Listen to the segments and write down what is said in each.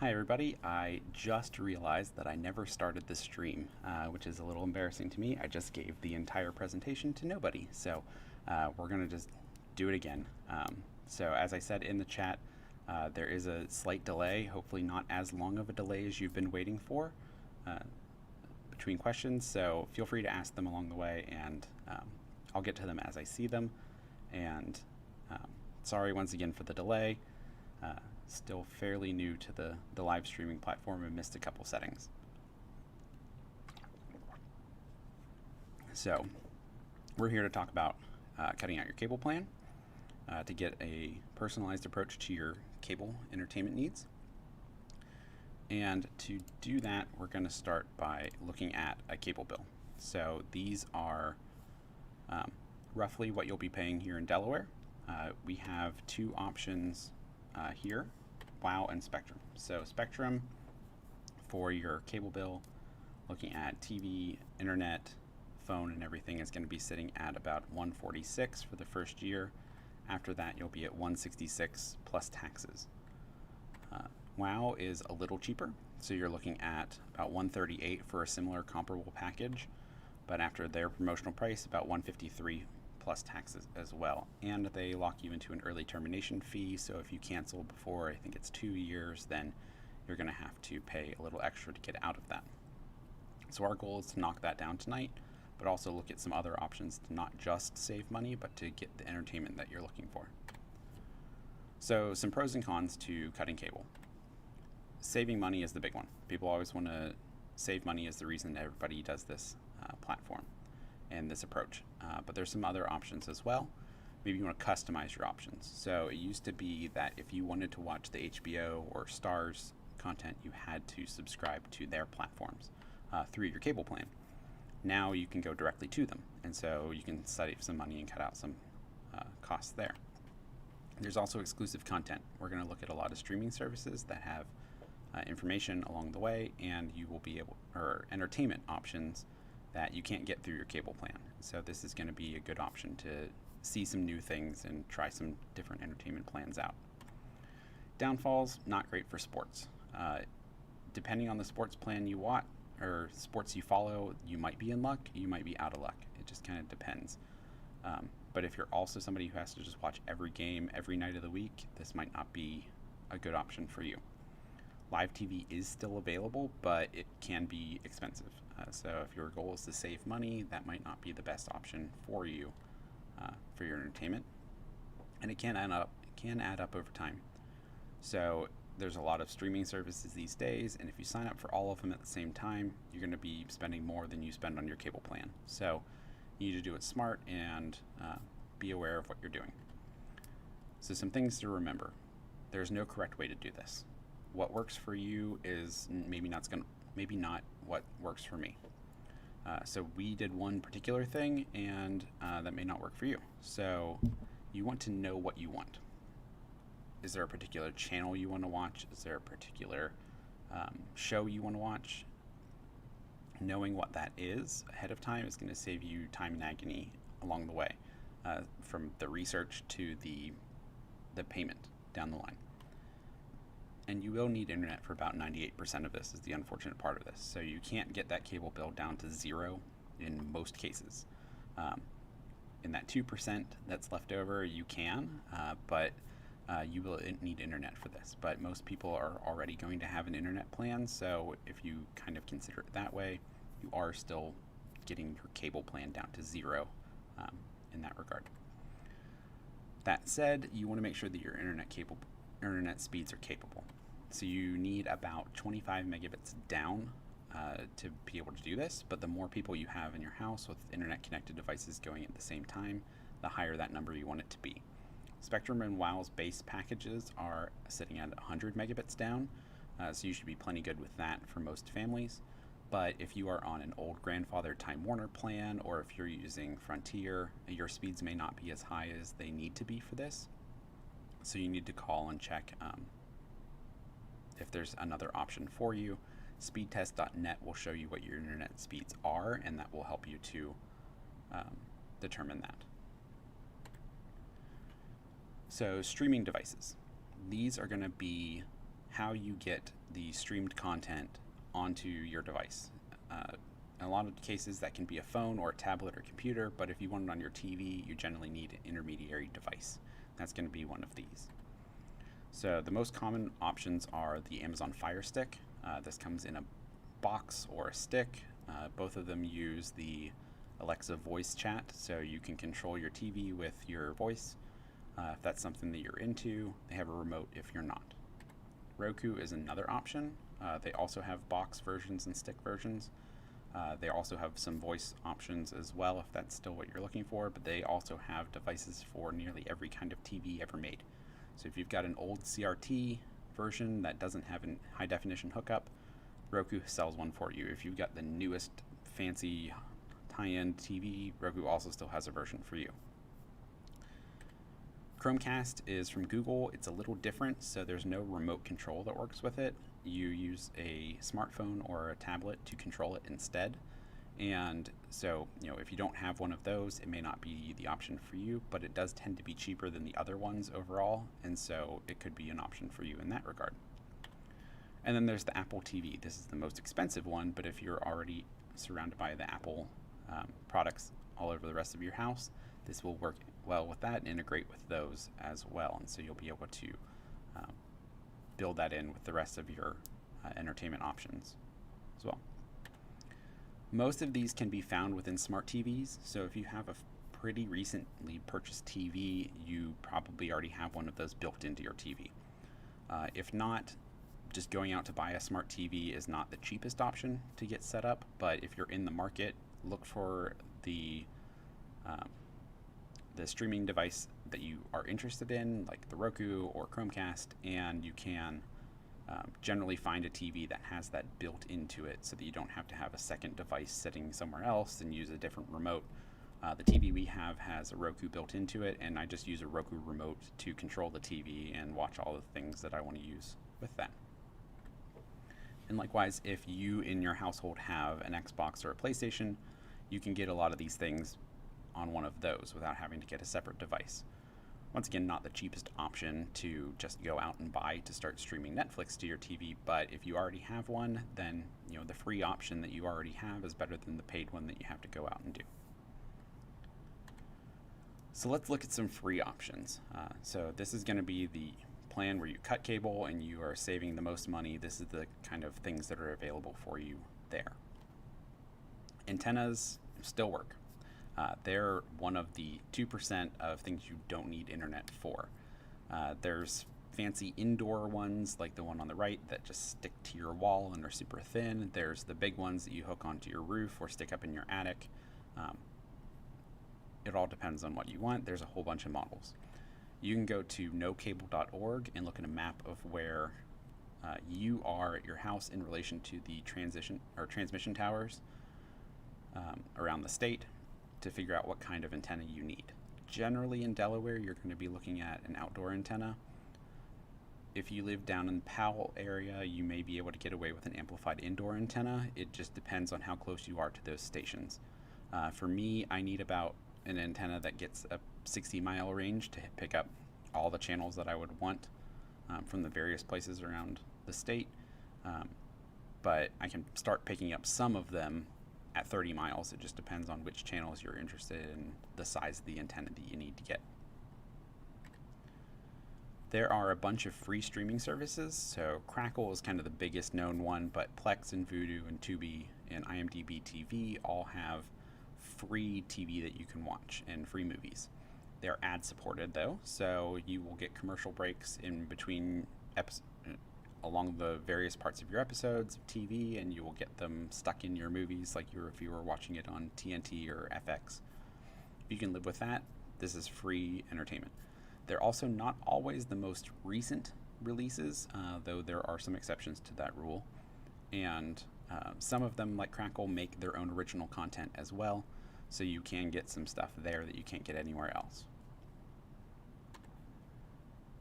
Hi everybody, I just realized that I never started this stream, which is a little embarrassing to me. I just gave the entire presentation to nobody, so we're going to just do it again. So as I said in the chat, there is a slight delay, hopefully not as long of a delay as you've been waiting for between questions, so feel free to ask them along the way, and I'll get to them as I see them. And sorry once again for the delay. Still fairly new to the live streaming platform and missed a couple settings. So we're here to talk about cutting out your cable plan to get a personalized approach to your cable entertainment needs. And to do that, we're going to start by looking at a cable bill. So these are roughly what you'll be paying here in Delaware. We have two options here, WOW and Spectrum. So Spectrum for your cable bill, looking at TV, internet, phone, and everything, is going to be sitting at about $146 for the first year. After that, you'll be at $166 plus taxes. WOW is a little cheaper, so you're looking at about $138 for a similar comparable package, but after their promotional price, about $153 plus taxes as well. And they lock you into an early termination fee, so if you cancel before, I think it's 2 years, then you're going to have to pay a little extra to get out of that. So our goal is to knock that down tonight, but also look at some other options to not just save money, but to get the entertainment that you're looking for. So some pros and cons to cutting cable. Saving money is the big one. People always want to save money as the reason everybody does this platform and this approach. But there's some other options as well. Maybe you want to customize your options. So it used to be that if you wanted to watch the HBO or Starz content, you had to subscribe to their platforms through your cable plan. Now you can go directly to them, and so you can save some money and cut out some costs there. There's also exclusive content. We're going to look at a lot of streaming services that have information along the way, and you will be able, or entertainment options that you can't get through your cable plan. So this is going to be a good option to see some new things and try some different entertainment plans out. Downfalls, not great for sports. Depending on the sports plan you watch or sports you follow, you might be in luck, you might be out of luck. It just kind of depends. But if you're also somebody who has to just watch every game every night of the week, this might not be a good option for you. Live TV is still available, but it can be expensive. So if your goal is to save money, that might not be the best option for you for your entertainment. And it can add up over time. So there's a lot of streaming services these days, and if you sign up for all of them at the same time, you're going to be spending more than you spend on your cable plan. So you need to do it smart and be aware of what you're doing. So some things to remember. There's no correct way to do this. What works for you is maybe not what works for me. So we did one particular thing, and that may not work for you. So you want to know what you want. Is there a particular channel you want to watch? Is there a particular show you want to watch? Knowing what that is ahead of time is going to save you time and agony along the way, from the research to the payment down the line. And you will need internet for about 98% of this, is the unfortunate part of this. So you can't get that cable bill down to zero in most cases. In that 2% that's left over, you can, but you will need internet for this. But most people are already going to have an internet plan, so if you kind of consider it that way, you are still getting your cable plan down to zero in that regard. That said, you want to make sure that your internet speeds are capable. So you need about 25 megabits down to be able to do this, but the more people you have in your house with internet connected devices going at the same time, the higher that number you want it to be. Spectrum and WOW's base packages are sitting at 100 megabits down, so you should be plenty good with that for most families. But if you are on an old grandfather Time Warner plan, or if you're using Frontier, your speeds may not be as high as they need to be for this. So you need to call and check if there's another option for you. Speedtest.net will show you what your internet speeds are, and that will help you to determine that. So streaming devices. These are going to be how you get the streamed content onto your device. In a lot of cases, that can be a phone or a tablet or computer, but if you want it on your TV, you generally need an intermediary device. That's going to be one of these. So the most common options are the Amazon Fire Stick. This comes in a box or a stick. Both of them use the Alexa voice chat, so you can control your TV with your voice. If that's something that you're into, they have a remote if you're not. Roku is another option. They also have box versions and stick versions. They also have some voice options as well if that's still what you're looking for, but they also have devices for nearly every kind of TV ever made. So if you've got an old CRT version that doesn't have a high definition hookup, Roku sells one for you. If you've got the newest fancy high-end TV, Roku also still has a version for you. Chromecast is from Google. It's a little different, so there's no remote control that works with it. You use a smartphone or a tablet to control it instead. And so, if you don't have one of those, it may not be the option for you, but it does tend to be cheaper than the other ones overall, and so it could be an option for you in that regard. And then there's the Apple TV. This is the most expensive one, but if you're already surrounded by the Apple products all over the rest of your house, this will work well with that and integrate with those as well, and so you'll be able to build that in with the rest of your entertainment options as well. Most of these can be found within smart TVs, so if you have a pretty recently purchased TV, you probably already have one of those built into your TV. If not, just going out to buy a smart TV is not the cheapest option to get set up, but if you're in the market, look for the streaming device that you are interested in, like the Roku or Chromecast, and you can generally find a TV that has that built into it so that you don't have to have a second device sitting somewhere else and use a different remote. The TV we have has a Roku built into it, and I just use a Roku remote to control the TV and watch all the things that I want to use with that. And likewise, if you in your household have an Xbox or a PlayStation, you can get a lot of these things on one of those without having to get a separate device. Once again, not the cheapest option to just go out and buy to start streaming Netflix to your TV, but if you already have one, then the free option that you already have is better than the paid one that you have to go out and do. So let's look at some free options. So this is going to be the plan where you cut cable and you are saving the most money. This is the kind of things that are available for you there. Antennas still work. They're one of the 2% of things you don't need internet for. There's fancy indoor ones like the one on the right that just stick to your wall and are super thin. There's the big ones that you hook onto your roof or stick up in your attic. It all depends on what you want. There's a whole bunch of models. You can go to nocable.org and look at a map of where you are at your house in relation to the transmission towers around the state to figure out what kind of antenna you need. Generally in Delaware, you're going to be looking at an outdoor antenna. If you live down in the Powell area, you may be able to get away with an amplified indoor antenna. It just depends on how close you are to those stations. For me, I need about an antenna that gets a 60-mile range to pick up all the channels that I would want from the various places around the state. But I can start picking up some of them at 30 miles. It just depends on which channels you're interested in, the size of the antenna that you need to get. There are a bunch of free streaming services. So Crackle is kind of the biggest known one, but Plex and Vudu and Tubi and IMDb TV all have free TV that you can watch and free movies. They're ad supported though, so you will get commercial breaks in between along the various parts of your episodes of TV, and you will get them stuck in your movies like if you were watching it on TNT or FX. If you can live with that, this is free entertainment. They're also not always the most recent releases, though there are some exceptions to that rule. And some of them, like Crackle, make their own original content as well, so you can get some stuff there that you can't get anywhere else.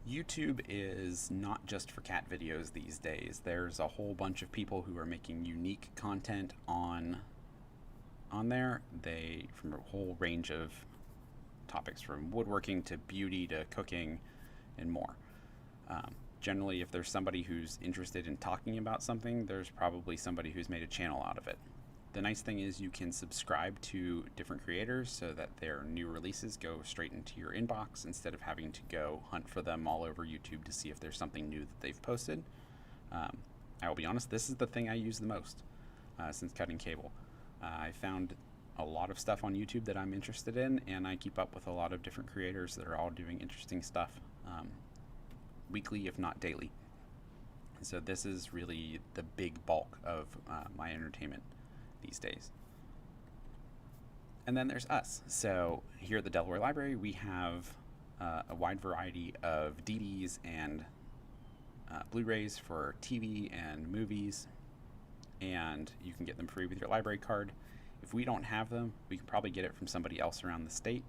YouTube is not just for cat videos these days. There's a whole bunch of people who are making unique content on there. They from a whole range of topics, from woodworking to beauty to cooking and more. Generally, if there's somebody who's interested in talking about something, there's probably somebody who's made a channel out of it. The nice thing is you can subscribe to different creators so that their new releases go straight into your inbox instead of having to go hunt for them all over YouTube to see if there's something new that they've posted. I will be honest, this is the thing I use the most since cutting cable. I found a lot of stuff on YouTube that I'm interested in, and I keep up with a lot of different creators that are all doing interesting stuff weekly, if not daily. So this is really the big bulk of my entertainment these days. And then there's us. So here at the Delaware Library, we have a wide variety of DVDs and Blu-rays for TV and movies, and you can get them free with your library card. If we don't have them, we can probably get it from somebody else around the state,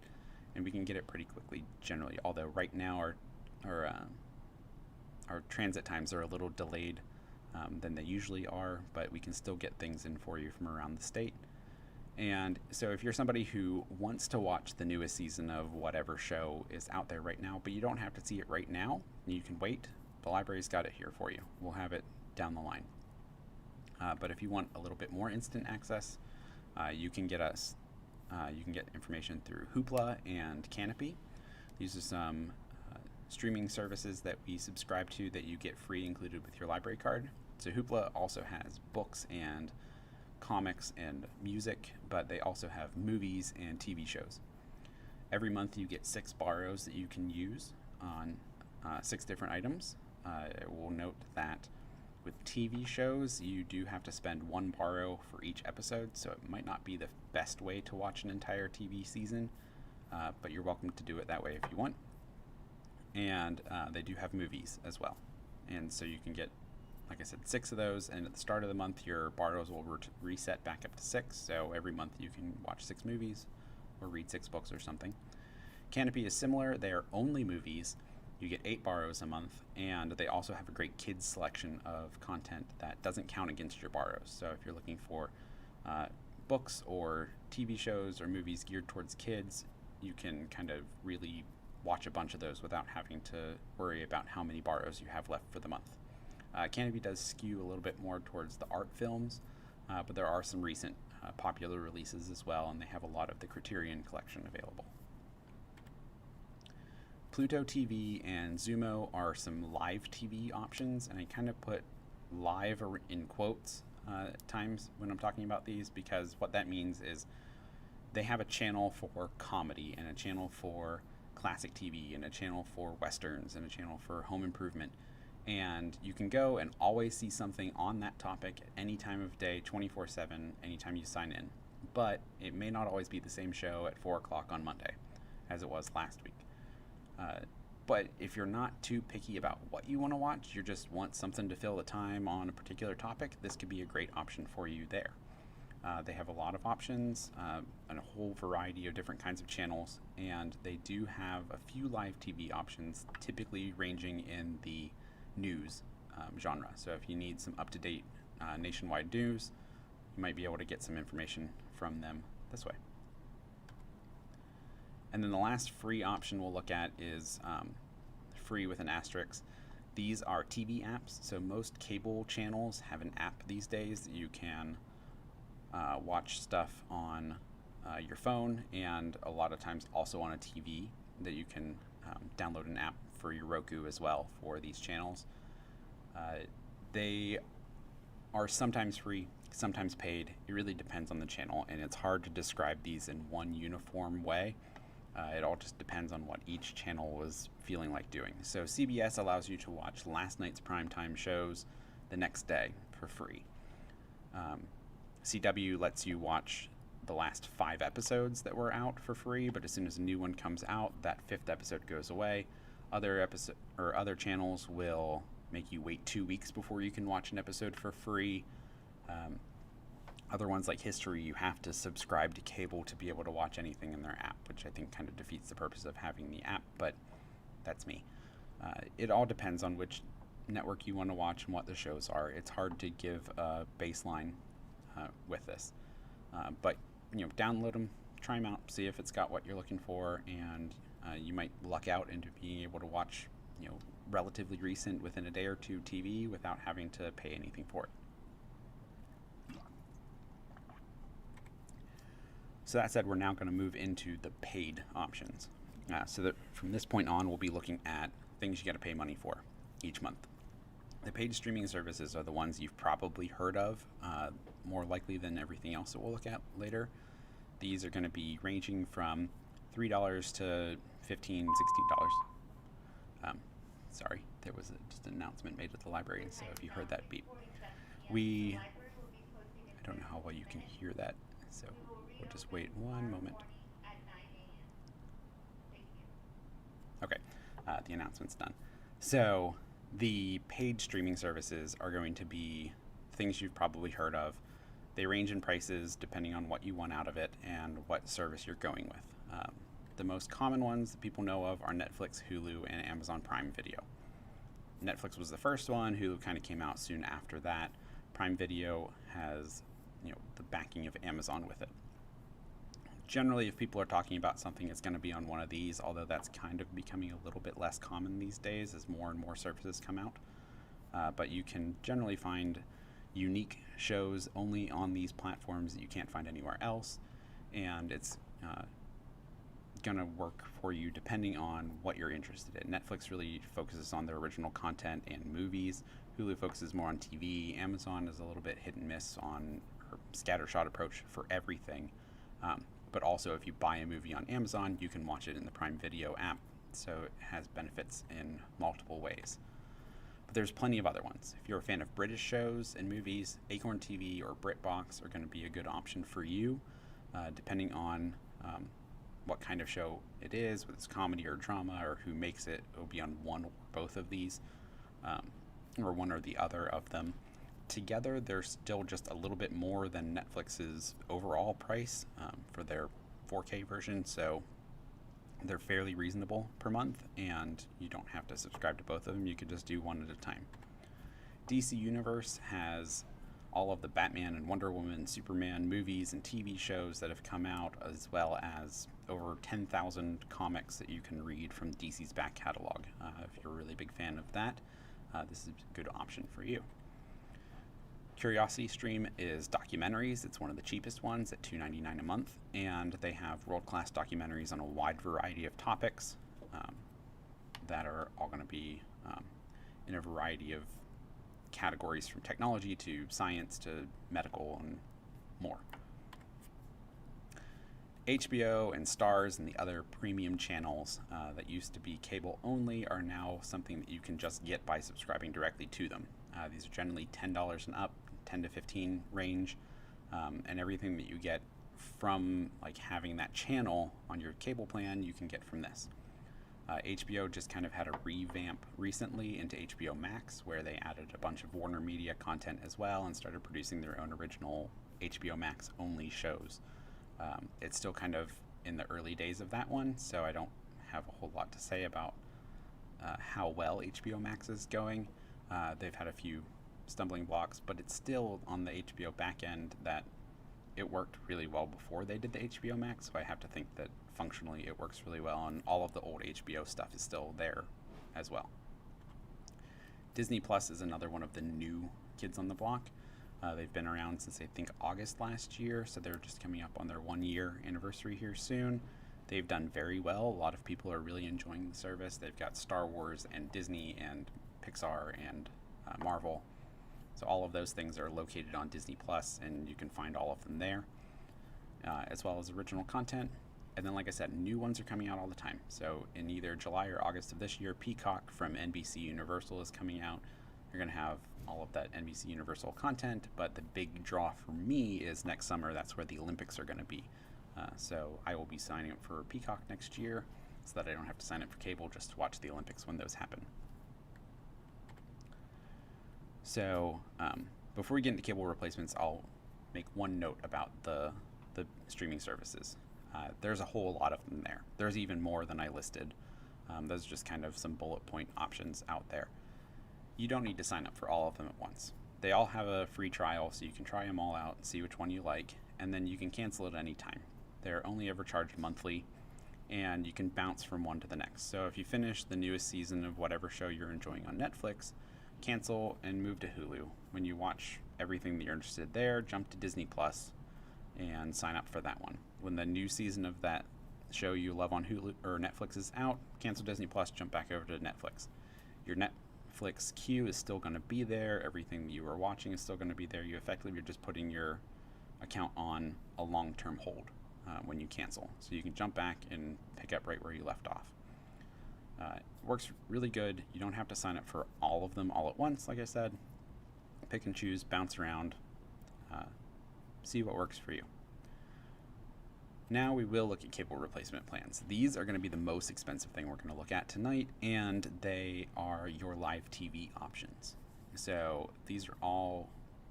and we can get it pretty quickly generally, although right now our transit times are a little delayed than they usually are, but we can still get things in for you from around the state. And so if you're somebody who wants to watch the newest season of whatever show is out there right now, but you don't have to see it right now, you can wait, the library's got it here for you. We'll have it down the line. But if you want a little bit more instant access, you can get information through Hoopla and Canopy. These are some streaming services that we subscribe to that you get free included with your library card. So Hoopla also has books and comics and music, but they also have movies and TV shows. Every month you get 6 borrows that you can use on 6 different items. I will note that with TV shows, you do have to spend 1 borrow for each episode, so it might not be the best way to watch an entire TV season, but you're welcome to do it that way if you want. And they do have movies as well. And so you can get, like I said, 6 of those, and at the start of the month, your borrows will reset back up to 6, so every month you can watch 6 movies or read 6 books or something. Canopy is similar. They are only movies. You get 8 borrows a month, and they also have a great kids selection of content that doesn't count against your borrows. So if you're looking for books or TV shows or movies geared towards kids, you can kind of really watch a bunch of those without having to worry about how many borrows you have left for the month. Canopy does skew a little bit more towards the art films, but there are some recent popular releases as well, and they have a lot of the Criterion collection available. Pluto TV and Zumo are some live TV options, and I kind of put live in quotes at times when I'm talking about these, because what that means is they have a channel for comedy and a channel for classic TV and a channel for westerns and a channel for home improvement, and you can go and always see something on that topic at any time of day, 24/7, anytime you sign in. But it may not always be the same show at 4 o'clock on Monday as it was last week. But if you're not too picky about what you want to watch, you just want something to fill the time on a particular topic, this could be a great option for you there. They have a lot of options and a whole variety of different kinds of channels, and they do have a few live TV options, typically ranging in the news genre. So if you need some up-to-date nationwide news, you might be able to get some information from them this way. And then the last free option we'll look at is free with an asterisk. These are TV apps. So most cable channels have an app these days that you can watch stuff on your phone, and a lot of times also on a TV that you can download an app for your Roku as well for these channels. They are sometimes free, sometimes paid. It really depends on the channel, and it's hard to describe these in one uniform way. It all just depends on what each channel was feeling like doing. So CBS allows you to watch last night's primetime shows the next day for free. CW lets you watch the last 5 episodes that were out for free, but as soon as a new one comes out, that 5th episode goes away. Other channels will make you wait 2 weeks before you can watch an episode for free. Other ones like History, you have to subscribe to cable to be able to watch anything in their app, which I think kind of defeats the purpose of having the app, but that's me. It all depends on which network you want to watch and what the shows are. It's hard to give a baseline with this. But download them, try them out, see if it's got what you're looking for, and you might luck out into being able to watch relatively recent, within a day or two TV without having to pay anything for it. So that said, we're now going to move into the paid options. So that from this point on, we'll be looking at things you got to pay money for each month. The paid streaming services are the ones you've probably heard of, more likely than everything else that we'll look at later. These are going to be ranging from $3 to $15, $16. Sorry, there was just an announcement made at the library, so if you heard that beep. I don't know how well you can hear that, so we'll just wait one moment. Okay, the announcement's done. So the paid streaming services are going to be things you've probably heard of. They range in prices depending on what you want out of it and what service you're going with. The most common ones that people know of are Netflix, Hulu, and Amazon Prime Video. Netflix was the first one. Hulu kind of came out soon after that. Prime Video has, the backing of Amazon with it. Generally, if people are talking about something, it's going to be on one of these, although that's kind of becoming a little bit less common these days as more and more services come out. But you can generally find unique shows only on these platforms that you can't find anywhere else, and it's going to work for you depending on what you're interested in. Netflix really focuses on their original content and movies. Hulu focuses more on TV. Amazon is a little bit hit and miss on her scattershot approach for everything. But also, if you buy a movie on Amazon, you can watch it in the Prime Video app, so it has benefits in multiple ways. But there's plenty of other ones. If you're a fan of British shows and movies, Acorn TV or BritBox are going to be a good option for you, depending on what kind of show it is, whether it's comedy or drama, or who makes it. It will be on one or both of these, or one or the other of them. Together, they're still just a little bit more than Netflix's overall price for their 4K version, so they're fairly reasonable per month, and you don't have to subscribe to both of them. You could just do one at a time. DC Universe has all of the Batman and Wonder Woman, Superman movies and TV shows that have come out, as well as over 10,000 comics that you can read from DC's back catalog. If you're a really big fan of that, this is a good option for you. Curiosity Stream is documentaries. It's one of the cheapest ones at $2.99 a month, and they have world-class documentaries on a wide variety of topics that are all going to be in a variety of categories, from technology to science to medical and more. HBO and Starz and the other premium channels that used to be cable only are now something that you can just get by subscribing directly to them. These are generally $10 and up, 10 to 15 range, and everything that you get from having that channel on your cable plan, you can get from this. HBO just kind of had a revamp recently into HBO Max, where they added a bunch of Warner Media content as well and started producing their own original HBO Max only shows. It's still kind of in the early days of that one, so I don't have a whole lot to say about how well HBO Max is going. They've had a few stumbling blocks, but it's still on the HBO back end that it worked really well before they did the HBO Max, so I have to think that functionally it works really well, and all of the old HBO stuff is still there as well. Disney Plus is another one of the new kids on the block. They've been around since I think August last year, so they're just coming up on their 1-year anniversary here soon. They've done very well. A lot of people are really enjoying the service. They've got Star Wars and Disney and Pixar and Marvel. So all of those things are located on Disney Plus, and you can find all of them there, as well as original content. And then, like I said, new ones are coming out all the time. So in either July or August of this year, Peacock from NBC Universal is coming out. You're going to have all of that NBC Universal content, but the big draw for me is next summer. That's where the Olympics are going to be. So I will be signing up for Peacock next year so that I don't have to sign up for cable just to watch the Olympics when those happen. So before we get into cable replacements, I'll make one note about the streaming services. There's a whole lot of them there. There's even more than I listed. Those are just kind of some bullet point options out there. You don't need to sign up for all of them at once. They all have a free trial, so you can try them all out, see which one you like, and then you can cancel at any time. They're only ever charged monthly. and you can bounce from one to the next. So if you finish the newest season of whatever show you're enjoying on Netflix, cancel and move to Hulu. When you watch everything that you're interested there, jump to Disney Plus and sign up for that one. When the new season of that show you love on Hulu or Netflix is out, cancel Disney Plus, jump back over to Netflix. Your Netflix queue is still going to be there. Everything you are watching is still going to be there. You're just putting your account on a long-term hold when you cancel. So you can jump back and pick up right where you left off. It works really good. You don't have to sign up for all of them all at once, like I said. Pick and choose, bounce around, see what works for you. Now we will look at cable replacement plans. These are going to be the most expensive thing we're going to look at tonight, and they are your live TV options. So these are all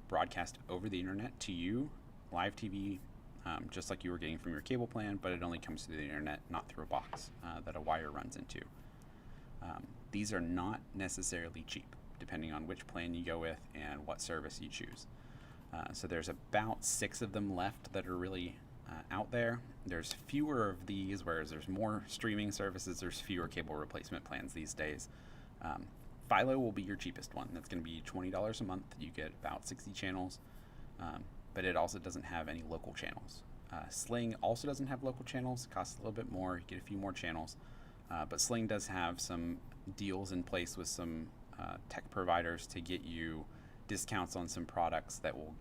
broadcast over the internet to you, live TV, just like you were getting from your cable plan, but it only comes through the internet, not through a box that a wire runs into. These are not necessarily cheap, depending on which plan you go with and what service you choose. So there's about 6 of them left that are really out there. There's fewer of these, whereas there's more streaming services, there's fewer cable replacement plans these days. Philo will be your cheapest one. That's going to be $20 a month. You get about 60 channels, but it also doesn't have any local channels. Sling also doesn't have local channels. It costs a little bit more. You get a few more channels, but Sling does have some deals in place with some tech providers to get you discounts on some products that will,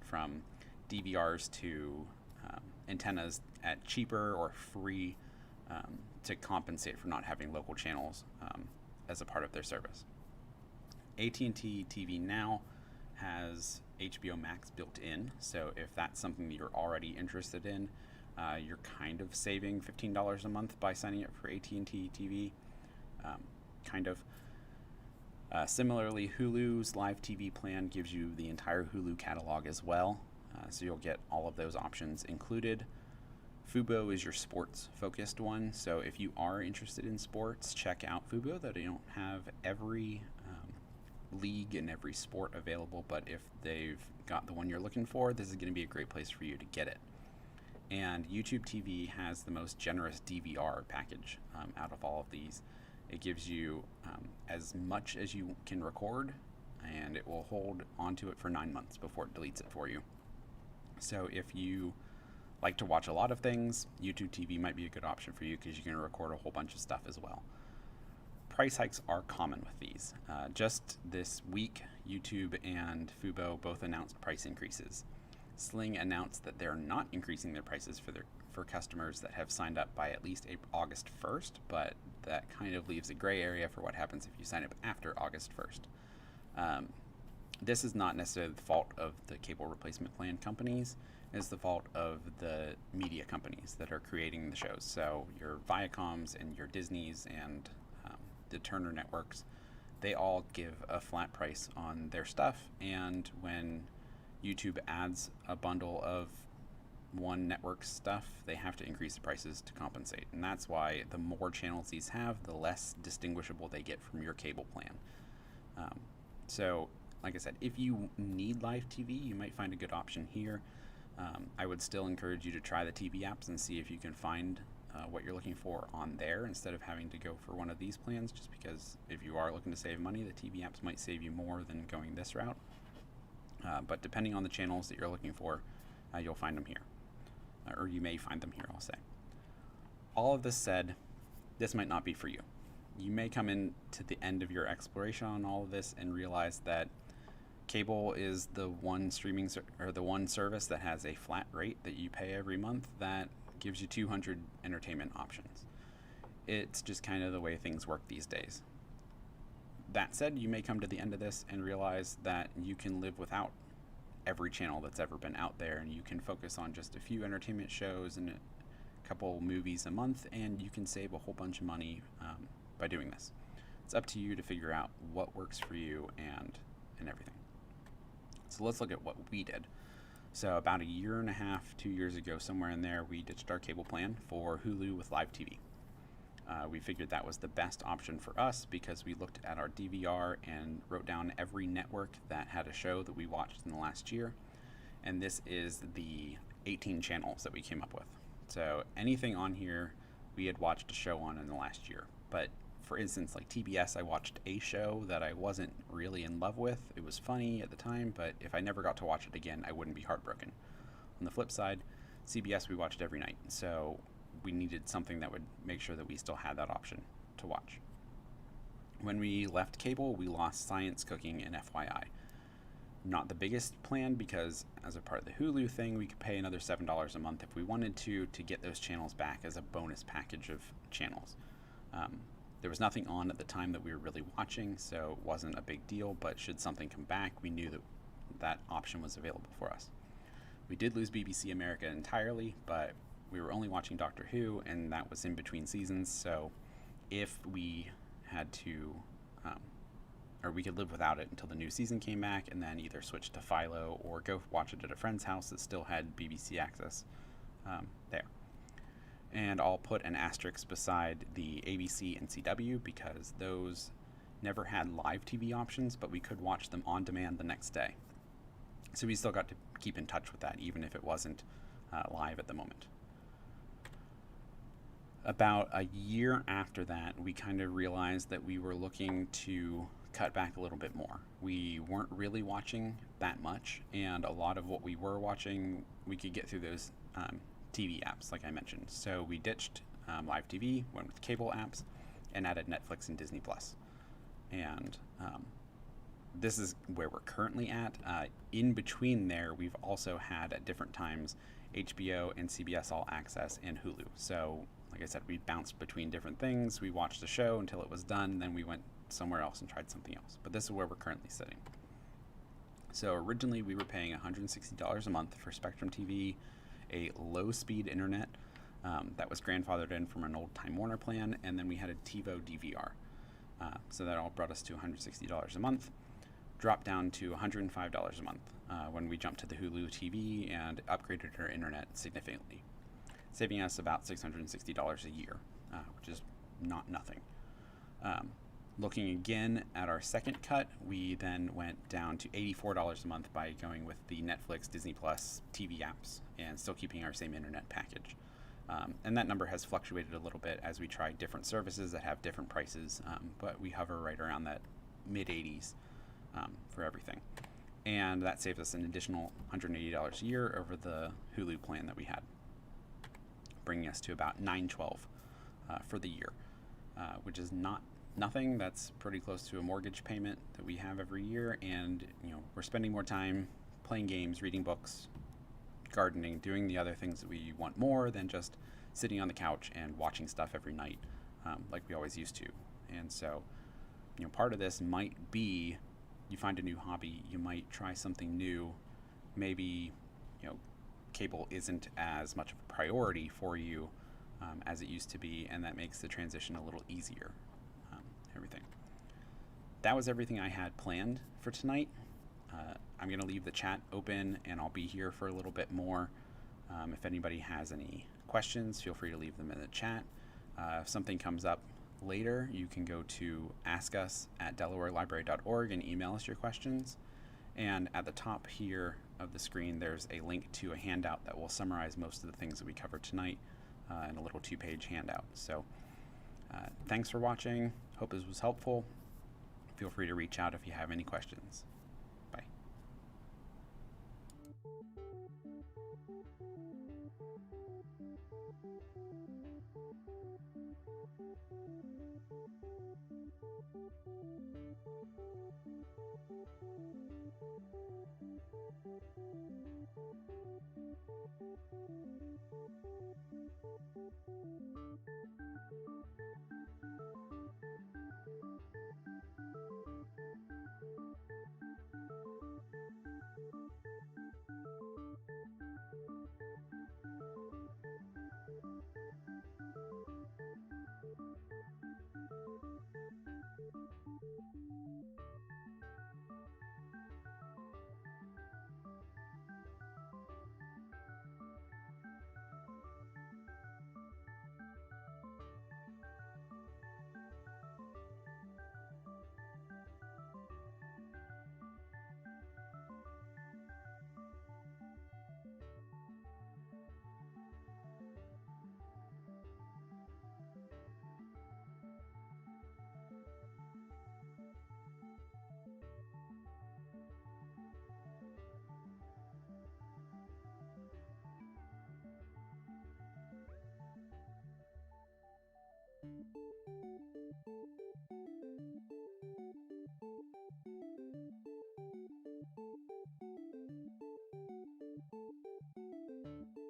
from DVRs to antennas at cheaper or free to compensate for not having local channels as a part of their service. AT&T TV Now has HBO Max built in, so if that's something that you're already interested in, you're kind of saving $15 a month by signing up for AT&T TV. Similarly, Hulu's live TV plan gives you the entire Hulu catalog as well, so you'll get all of those options included. Fubo is your sports-focused one, so if you are interested in sports, check out Fubo. They don't have every league and every sport available, but if they've got the one you're looking for, this is going to be a great place for you to get it. And YouTube TV has the most generous DVR package out of all of these. It gives you as much as you can record, and it will hold onto it for 9 months before it deletes it for you. So if you like to watch a lot of things, YouTube TV might be a good option for you because you can record a whole bunch of stuff as well. Price hikes are common with these. Just this week, YouTube and Fubo both announced price increases. Sling announced that they're not increasing their prices for customers that have signed up by at least August 1st, but that kind of leaves a gray area for what happens if you sign up after August 1st. This is not necessarily the fault of the cable replacement plan companies. It's the fault of the media companies that are creating the shows. So your Viacoms and your Disneys and the Turner networks, they all give a flat price on their stuff, and when YouTube adds a bundle of one network's stuff, they have to increase the prices to compensate. And that's why the more channels these have, the less distinguishable they get from your cable plan. So, like I said, if you need live TV, you might find a good option here. I would still encourage you to try the TV apps and see if you can find what you're looking for on there instead of having to go for one of these plans, just because if you are looking to save money, the TV apps might save you more than going this route. But depending on the channels that you're looking for, you'll find them here. Or you may find them here, I'll say. All of this said, this might not be for you. You may come in to the end of your exploration on all of this and realize that cable is the one the one service that has a flat rate that you pay every month that gives you 200 entertainment options. It's just kind of the way things work these days. That said, you may come to the end of this and realize that you can live without every channel that's ever been out there, and you can focus on just a few entertainment shows and a couple movies a month, and you can save a whole bunch of money by doing this. It's up to you to figure out what works for you and everything. So let's look at what we did. So about a year and a half, 2 years ago, somewhere in there, we ditched our cable plan for Hulu with live TV. We figured that was the best option for us because we looked at our DVR and wrote down every network that had a show that we watched in the last year. And this is the 18 channels that we came up with. So anything on here we had watched a show on in the last year. But for instance, like TBS, I watched a show that I wasn't really in love with. It was funny at the time, but if I never got to watch it again, I wouldn't be heartbroken. On the flip side, CBS we watched every night, so we needed something that would make sure that we still had that option to watch. When we left cable, we lost science, cooking, and FYI. Not the biggest plan because as a part of the Hulu thing, we could pay another $7 a month if we wanted to get those channels back as a bonus package of channels. There was nothing on at the time that we were really watching, so it wasn't a big deal, but should something come back, we knew that that option was available for us. We did lose BBC America entirely, but we were only watching Doctor Who, and that was in between seasons, so if we had to, or we could live without it until the new season came back, and then either switch to Philo or go watch it at a friend's house that still had BBC access there. And I'll put an asterisk beside the ABC and CW because those never had live TV options, but we could watch them on demand the next day. So we still got to keep in touch with that, even if it wasn't live at the moment. About a year after that, we kind of realized that we were looking to cut back a little bit more. We weren't really watching that much, and a lot of what we were watching, we could get through those TV apps, like I mentioned. So we ditched live TV, went with cable apps, and added Netflix and Disney Plus. And this is where we're currently at. In between there, we've also had at different times HBO and CBS All Access and Hulu. So, like I said, we bounced between different things. We watched the show until it was done, then we went somewhere else and tried something else. But this is where we're currently sitting. So originally we were paying $160 a month for Spectrum TV, a low-speed internet that was grandfathered in from an old Time Warner plan, and then we had a TiVo DVR. So that all brought us to $160 a month, dropped down to $105 a month when we jumped to the Hulu TV and upgraded our internet significantly, saving us about $660 a year, which is not nothing. Looking again at our second cut, we then went down to $84 a month by going with the Netflix, Disney Plus, TV apps, and still keeping our same internet package. And that number has fluctuated a little bit as we try different services that have different prices, but we hover right around that mid-80s for everything. And that saves us an additional $180 a year over the Hulu plan that we had, bringing us to about $912 for the year, which is not nothing. That's pretty close to a mortgage payment that we have every year, and we're spending more time playing games, reading books, gardening, doing the other things that we want more than just sitting on the couch and watching stuff every night like we always used to. And so part of this might be you find a new hobby, you might try something new, maybe cable isn't as much of a priority for you as it used to be, and that makes the transition a little easier. Everything. That was everything I had planned for tonight. I'm going to leave the chat open, and I'll be here for a little bit more. If anybody has any questions, feel free to leave them in the chat. If something comes up later, you can go to askus@delawarelibrary.org and email us your questions. And at the top here of the screen, there's a link to a handout that will summarize most of the things that we covered tonight in a little 2-page handout. So thanks for watching. Hope this was helpful. Feel free to reach out if you have any questions. Bye.